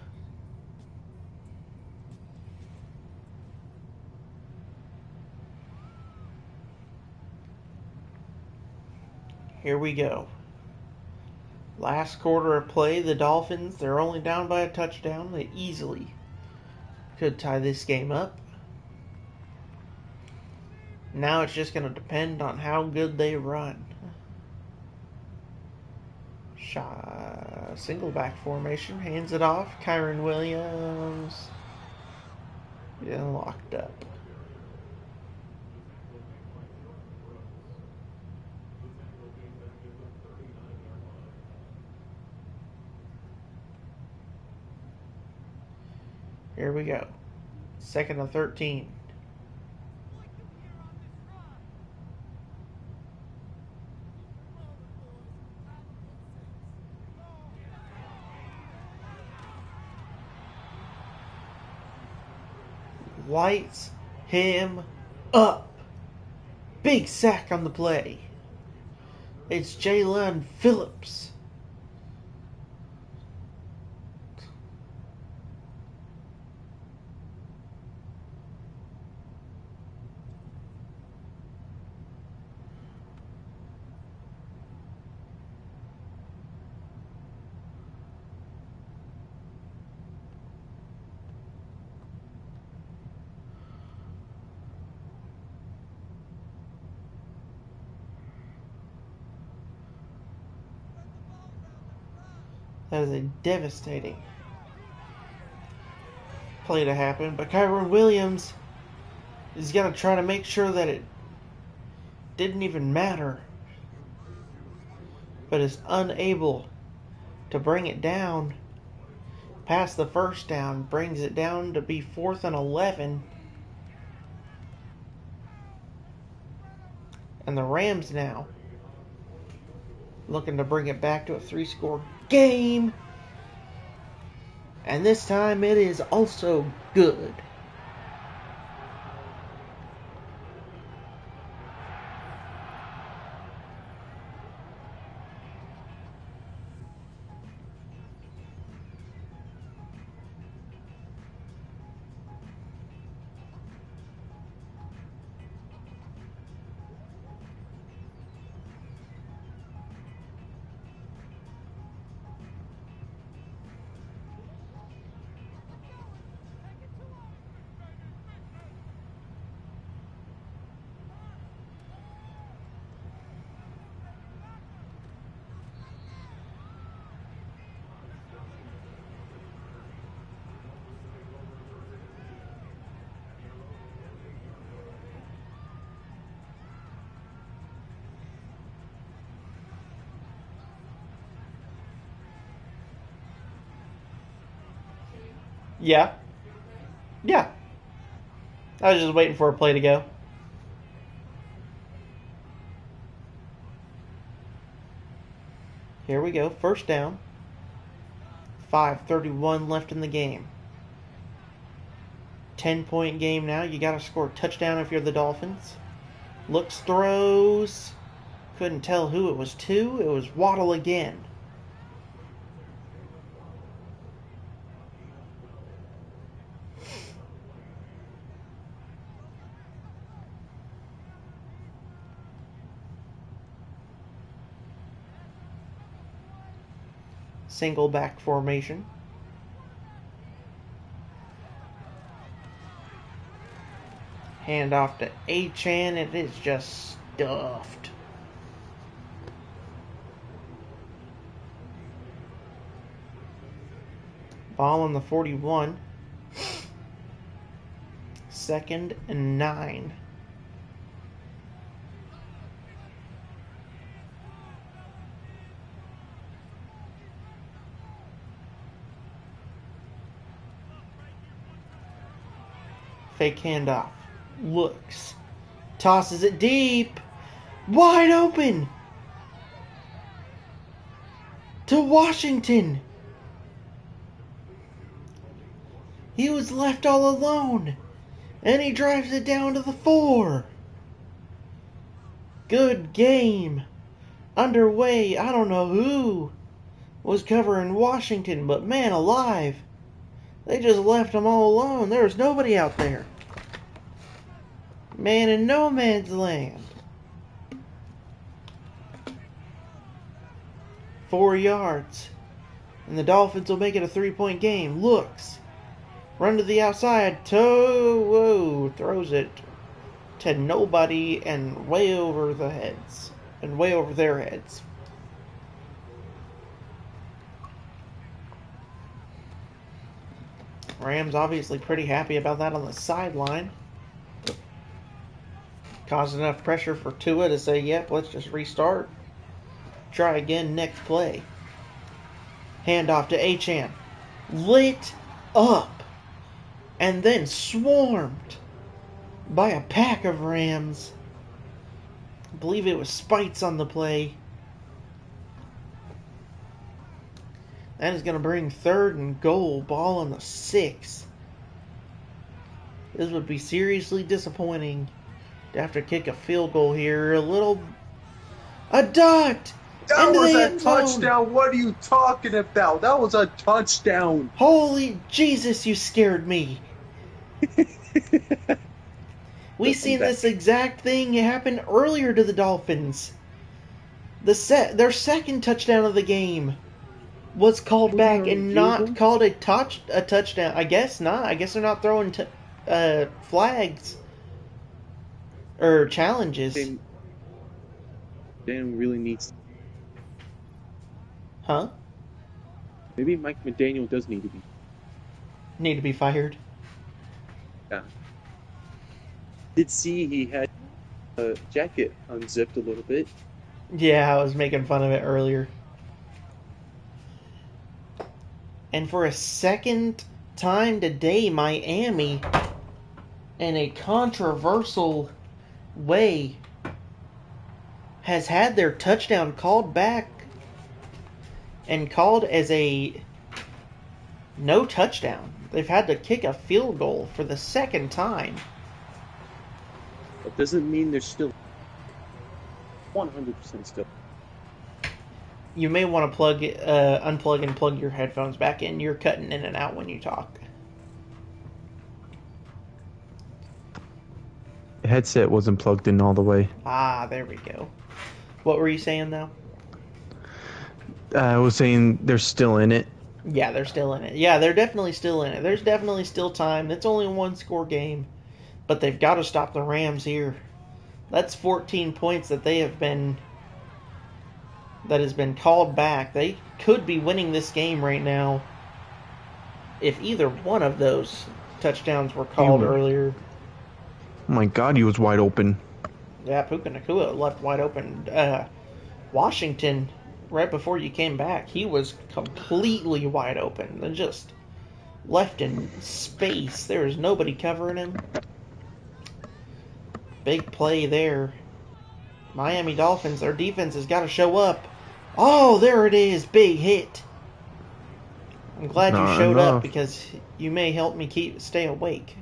Here we go. Last quarter of play, the Dolphins, they're only down by a touchdown. They easily could tie this game up. Now it's just going to depend on how good they run. Single back formation, hands it off. Kyron Williams getting locked up. Here we go. 2nd and 13. Lights him up. Big sack on the play. It's Jalen Phillips. That is a devastating play to happen. But Kyron Williams is going to try to make sure that it didn't even matter. But is unable to bring it down past the first down. Brings it down to be 4th and 11. And the Rams now looking to bring it back to a 3-score game. And this time it is also good. Yeah. Yeah. I was just waiting for a play to go. Here we go. First down. 5:31 left in the game. 10-point game now. You got to score a touchdown if you're the Dolphins. Looks, throws. Couldn't tell who it was to. It was Waddle again. Single back formation. Hand off to Achane. It is just stuffed. Ball on the 41. 2nd and 9. Fake handoff. Looks. Tosses it deep. Wide open. To Washington. He was left all alone. And he drives it down to the 4. Good game. Underway. I don't know who was covering Washington, but man alive. They just left him all alone. There was nobody out there. Man in no man's land. 4 yards. And the Dolphins will make it a 3-point game. Looks. Run to the outside. Whoa. Throws it to nobody and way over the heads. And way over their heads. Rams obviously pretty happy about that on the sideline. Caused enough pressure for Tua to say, yep, let's just restart. Try again next play. Handoff to Achane. Lit up. and then swarmed by a pack of Rams. I believe it was Spites on the play. That is going to bring 3rd and goal, ball on the 6. This would be seriously disappointing to have to kick a field goal here. A dot! That Into was the a end zone. touchdown. What are you talking about? That was a touchdown. Holy Jesus, you scared me. We seen this exact thing happen earlier to the Dolphins. Their second touchdown of the game was called back and not called a touchdown. I guess not. I guess they're not throwing flags or challenges. Dan really needs. Huh? Maybe Mike McDaniel does need to be fired. Yeah. Did see he had a jacket unzipped a little bit. Yeah, I was making fun of it earlier. And for a second time today, Miami, in a controversial way, has had their touchdown called back and called as a no touchdown. They've had to kick a field goal for the second time. That doesn't mean they're still 100% still. You may want to unplug and plug your headphones back in. You're cutting in and out when you talk. The headset wasn't plugged in all the way. Ah, there we go. What were you saying, though? I was saying they're still in it. Yeah, they're still in it. Yeah, they're definitely still in it. There's definitely still time. It's only a one-score game. But they've got to stop the Rams here. That's 14 points that has been called back. They could be winning this game right now if either one of those touchdowns were called earlier. Oh my God, he was wide open. Yeah, Puka Nacua left wide open. Washington, right before you came back, he was completely wide open. They're just left in space. There is nobody covering him. Big play there. Miami Dolphins, their defense has got to show up. Oh, there it is. Big hit. I'm glad you showed up because you may help me stay awake.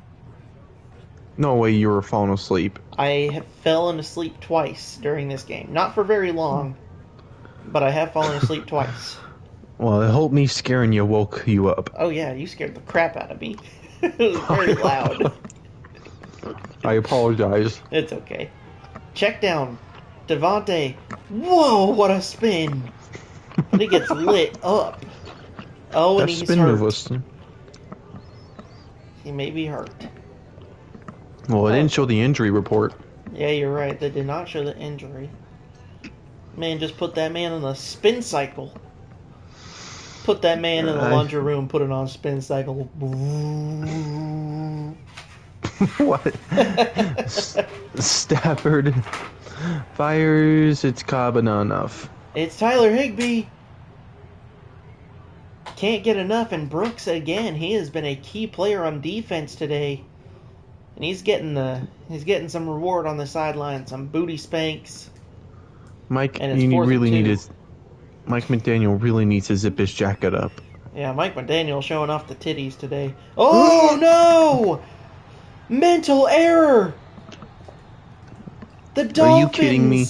No way you were falling asleep. I have fallen asleep twice during this game. Not for very long, but I have fallen asleep twice. Well, it helped me scaring you woke you up. Oh yeah, you scared the crap out of me. It was very loud. I apologize. It's okay. Check down. Devontae. Whoa, what a spin. And he gets lit up. Oh, and he's hurt. He may be hurt. Well, it didn't show the injury report. Yeah, you're right. They did not show the injury. Man, just put that man on a spin cycle. Put that man in the laundry room, put it on a spin cycle. What? Stafford fires. It's Cobb, not enough. It's Tyler Higbee. Can't get enough, and Brooks again. He has been a key player on defense today, and he's getting some reward on the sideline, some booty spanks. Mike McDaniel really needs to zip his jacket up. Yeah, Mike McDaniel showing off the titties today. Oh no! Mental error. The Dolphins. Are you kidding me?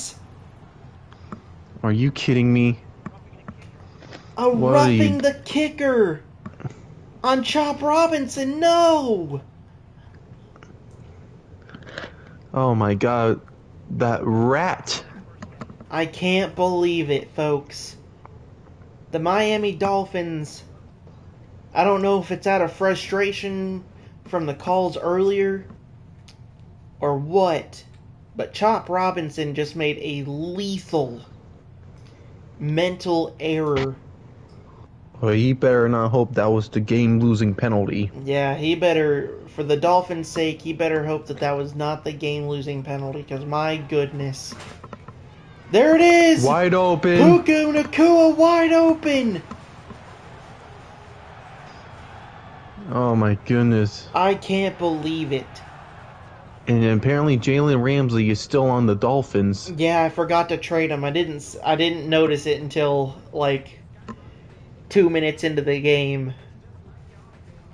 Are you kidding me? Roughing the kicker on Chop Robinson. No. Oh my God, that rat. I can't believe it, folks. The Miami Dolphins, I don't know if it's out of frustration from the calls earlier or what, but Chop Robinson just made a lethal mental error. Well, he better not hope that was the game-losing penalty. Yeah, he better, for the Dolphins' sake, he better hope that was not the game-losing penalty, because my goodness. There it is! Wide open! Puka Nacua wide open! Oh my goodness. I can't believe it. And apparently Jalen Ramsey is still on the Dolphins. Yeah, I forgot to trade him. I didn't notice it until like 2 minutes into the game.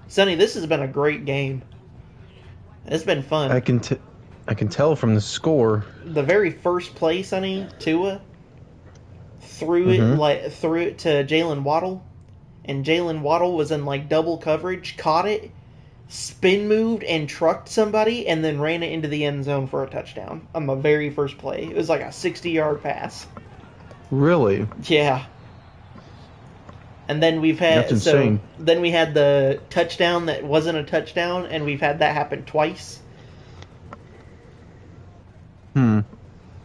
Sonny, this has been a great game. It's been I fun. can t I can tell from the score. The very first play, Sonny, Tua Mm-hmm. threw it to Jalen Waddle, and Jalen Waddle was in like double coverage, caught it, spin moved and trucked somebody, and then ran it into the end zone for a touchdown on the very first play. It was like a 60-yard pass. Really? Yeah. And then That's insane. then we had the touchdown that wasn't a touchdown, and we've had that happen twice. Hmm.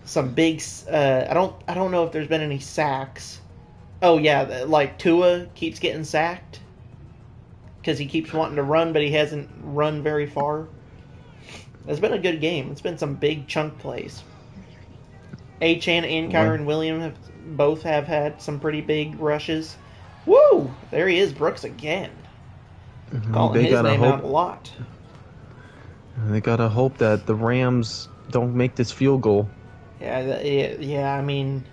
Some big. I don't know if there's been any sacks. Oh yeah, like Tua keeps getting sacked because he keeps wanting to run, but he hasn't run very far. It's been a good game. It's been some big chunk plays. Achan and Kyron Williams both have had some pretty big rushes. Woo! There he is, Brooks again. Calling his name out a lot. They gotta hope that the Rams don't make this field goal. Yeah. I mean,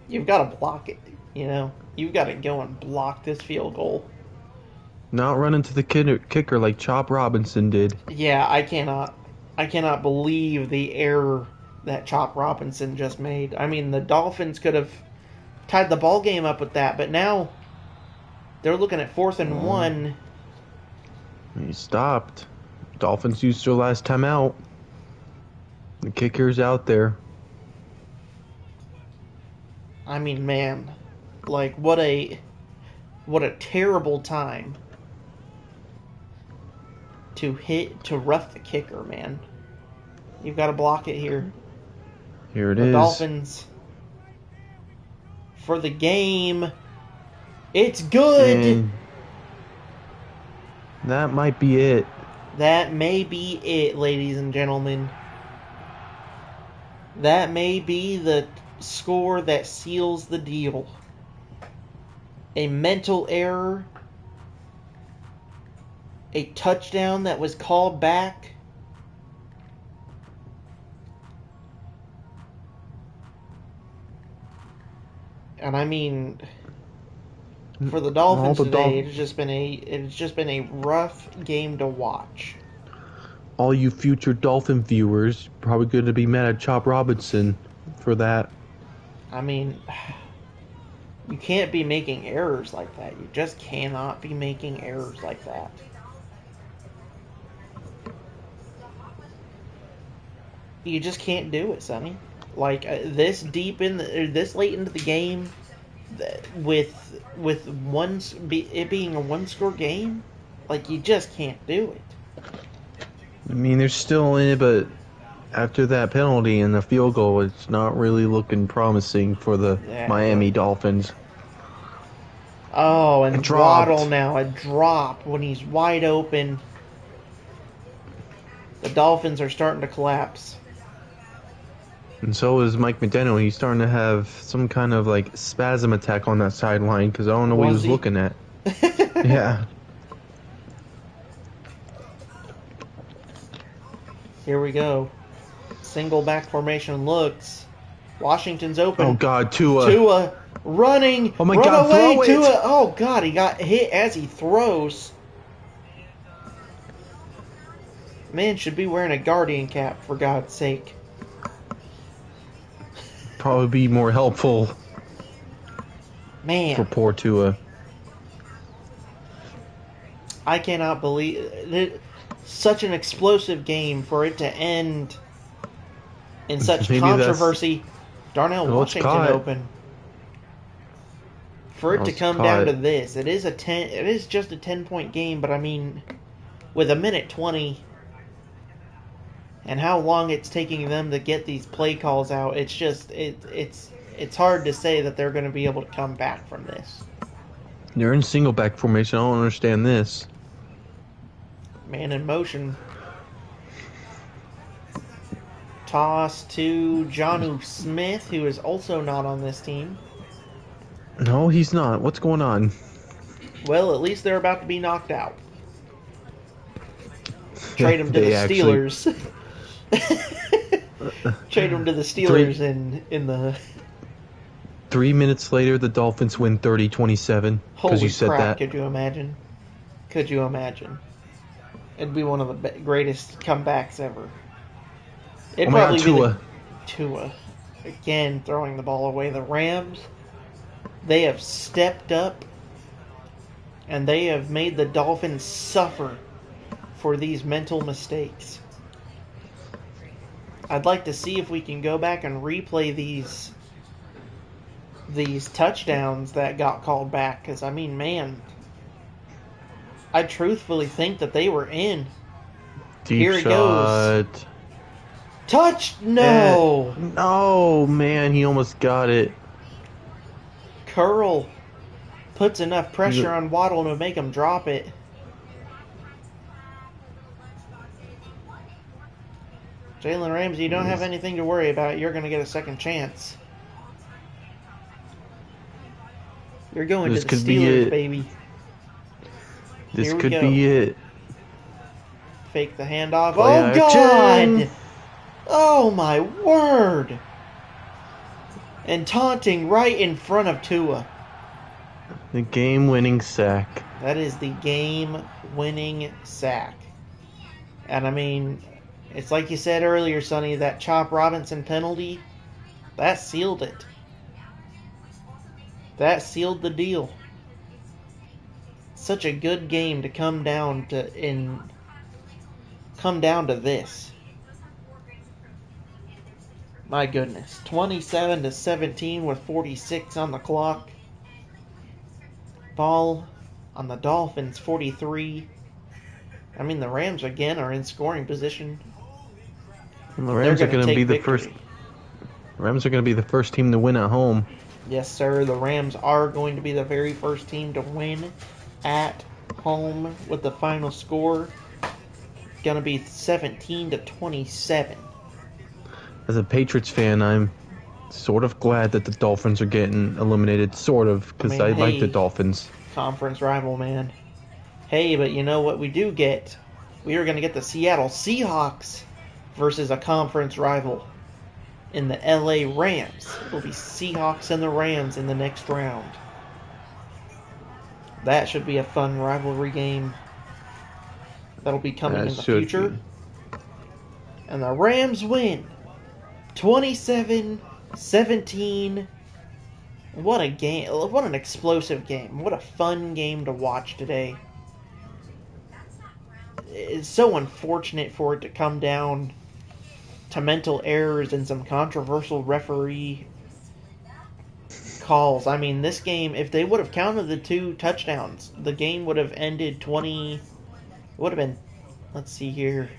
you've got to block it. You've got to go and block this field goal. Not run into the kicker like Chop Robinson did. Yeah, I cannot believe the error that Chop Robinson just made. I mean, the Dolphins could have tied the ball game up with that, but now they're looking at 4th and 1. He stopped. Dolphins used their last time out. The kicker's out there. I mean, man, like what a terrible time to rough the kicker, man. You've got to block it here. Here it The is. Dolphins for the game. It's good. And that might be it. That may be it, ladies and gentlemen. That may be the score that seals the deal. A mental error. A touchdown that was called back. And I mean, for the Dolphins today, it's just been a rough game to watch. All you future Dolphin viewers probably going to be mad at Chop Robinson for that. I mean, you can't be making errors like that. You just cannot be making errors like that. You just can't do it, Sonny. Like this late into the game, with it being a one-score game, like you just can't do it. I mean, they're still in it, but after that penalty and the field goal, it's not really looking promising for the Miami Dolphins. Oh, and Waddle now, a drop when he's wide open. The Dolphins are starting to collapse. And so is Mike McDaniel. He's starting to have some kind of like spasm attack on that sideline because I don't know what he was looking at. Yeah. Here we go. Single back formation looks. Washington's open. Oh God, Tua. Tua running. Oh my Run God, away, throw it. Tua. Oh God, he got hit as he throws. Man should be wearing a Guardian cap, for God's sake. Probably be more helpful. Man. For poor Tua. I cannot believe it. Such an explosive game for it to end in such controversy. Darnell Washington open. For it to come down to this, it is just a 10-point game, but I mean, with 1:20 and how long it's taking them to get these play calls out, it's just it's hard to say that they're going to be able to come back from this. They're in single back formation. I don't understand this. Man in motion. Toss to Jonnu Smith, who is also not on this team. No, he's not. What's going on? Well, at least they're about to be knocked out. Trade them to the actually, Steelers. Trade them to the Steelers in the. 3 minutes later, the Dolphins win 30-27. Because you Holy said crap! that. Could you imagine? Could you imagine? It'd be one of the greatest comebacks ever. It'd Oh my probably God, be Tua. Tua again throwing the ball away. The Rams, they have stepped up, and they have made the Dolphins suffer for these mental mistakes. I'd like to see if we can go back and replay these touchdowns that got called back. Because, I mean, man, I truthfully think that they were in. Deep Here it shot. goes. Touch! No! No, man, he almost got it. Curl puts enough pressure on Waddle to make him drop it. Jalen Ramsey, you don't have anything to worry about. You're going to get a second chance. You're going to the Steelers, baby. This could be it. Fake the handoff. Play Oh, God! Oh, my word! And taunting right in front of Tua. The game-winning sack. That is the game-winning sack. And, I mean, it's like you said earlier, Sonny, that Chop Robinson penalty, that sealed it. That sealed the deal. Such a good game to come down to this. My goodness. 27-17 with 46 on the clock. Ball on the Dolphins, 43. I mean, the Rams again are in scoring position. And the Rams are going to be the first. Rams are going to be the first team to win at home. Yes, sir. The Rams are going to be the very first team to win at home with the final score going to be 17-27. As a Patriots fan, I'm sort of glad that the Dolphins are getting eliminated, sort of, because I like the Dolphins. Conference rival, man. Hey, but you know what we do get? We are going to get the Seattle Seahawks versus a conference rival in the LA Rams. It'll be Seahawks and the Rams in the next round. That should be a fun rivalry game. That'll be coming in the future. And the Rams win 27-17. What a game. What an explosive game. What a fun game to watch today. It's so unfortunate for it to come down to mental errors and some controversial referee calls. I mean, this game, if they would have counted the 2 touchdowns, the game would have ended 20. It would have been, let's see here,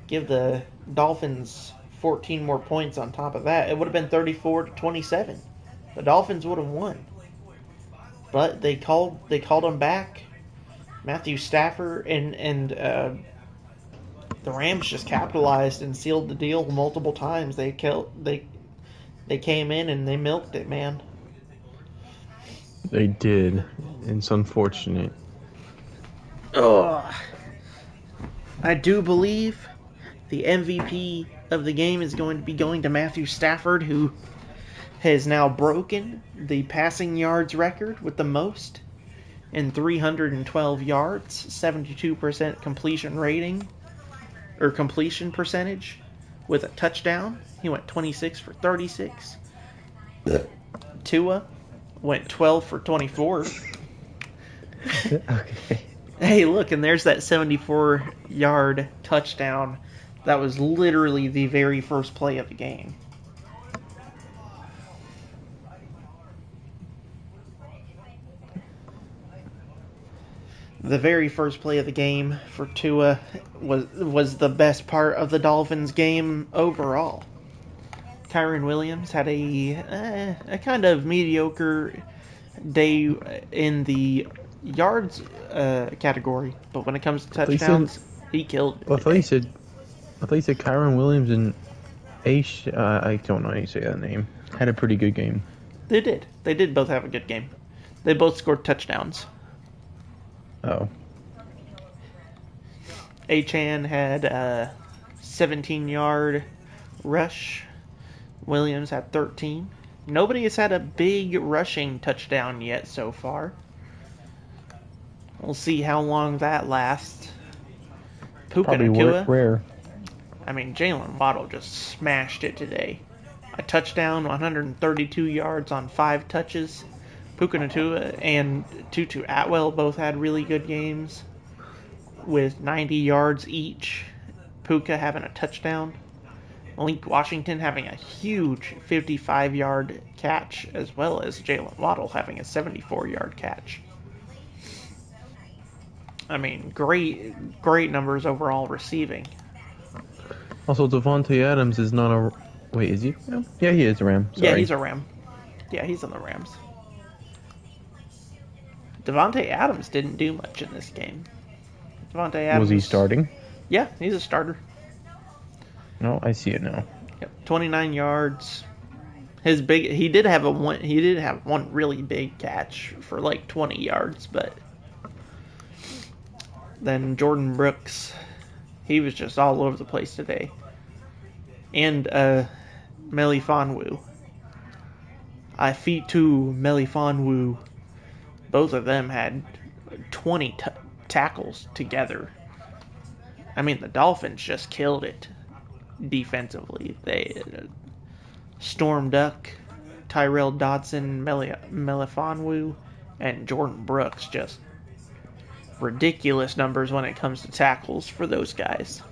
give the Dolphins 14 more points on top of that. It would have been 34-27. The Dolphins would have won. But they called them back. Matthew Stafford and the Rams just capitalized and sealed the deal multiple times. They came in and they milked it, man. They did. It's unfortunate. Oh, I do believe the MVP of the game is going to be going to Matthew Stafford, who has now broken the passing yards record with the most in 312 yards, 72% completion rating, or completion percentage, with a touchdown. He went 26 for 36. Tua went 12 for 24. Okay. Hey, look, and there's that 74-yard touchdown. That was literally the very first play of the game. The very first play of the game for Tua was the best part of the Dolphins game overall. Kyren Williams had a kind of mediocre day in the yards category, but when it comes to touchdowns, he killed it. I thought you said Kyren Williams and Aish. I don't know how you say that name. Had a pretty good game. They did. They did both have a good game. They both scored touchdowns. Oh. Achan had a 17-yard rush. Williams had 13. Nobody has had a big rushing touchdown yet so far. We'll see how long that lasts. Puka Probably Nakua. rare. I mean, Jalen Waddle just smashed it today. A touchdown, 132 yards on 5 touches. Puka Nakua and Tutu Atwell both had really good games with 90 yards each. Puka having a touchdown. Malik Washington having a huge 55-yard catch, as well as Jalen Waddle having a 74-yard catch. I mean, great numbers overall receiving. Also, Devontae Adams is not a. Wait, is he a Ram? Yeah, he is a Ram. Sorry. Yeah, he's a Ram. Yeah, he's on the Rams. Devontae Adams didn't do much in this game. Devontae Adams. Was he starting? Yeah, he's a starter. No, I see it now. Yep, 29 yards. He did have one really big catch for like 20 yards, but then Jordan Brooks, he was just all over the place today. And Melifonwu. I feet to Melifonwu. Both of them had 20 tackles together. I mean, the Dolphins just killed it defensively. They Storm Duck, Tyrell Dodson, Melifonwu, and Jordan Brooks, just ridiculous numbers when it comes to tackles for those guys.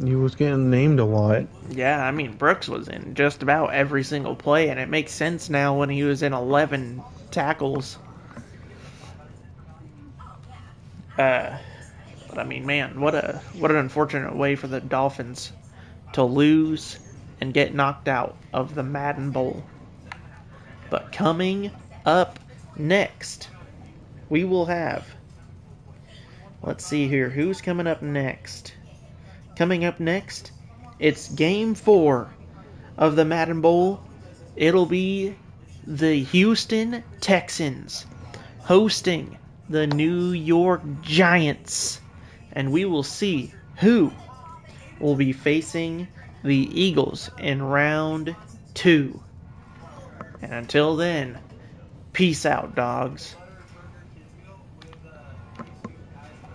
He was getting named a lot. Yeah, I mean, Brooks was in just about every single play, and it makes sense now when he was in 11 tackles. But I mean, man, what an unfortunate way for the Dolphins to lose and get knocked out of the Madden Bowl. But coming up next, we will have, let's see here, who's coming up next? Coming up next, it's Game 4 of the Madden Bowl. It'll be the Houston Texans hosting the New York Giants. And we will see who will be facing the Eagles in round 2. And until then, peace out, dogs.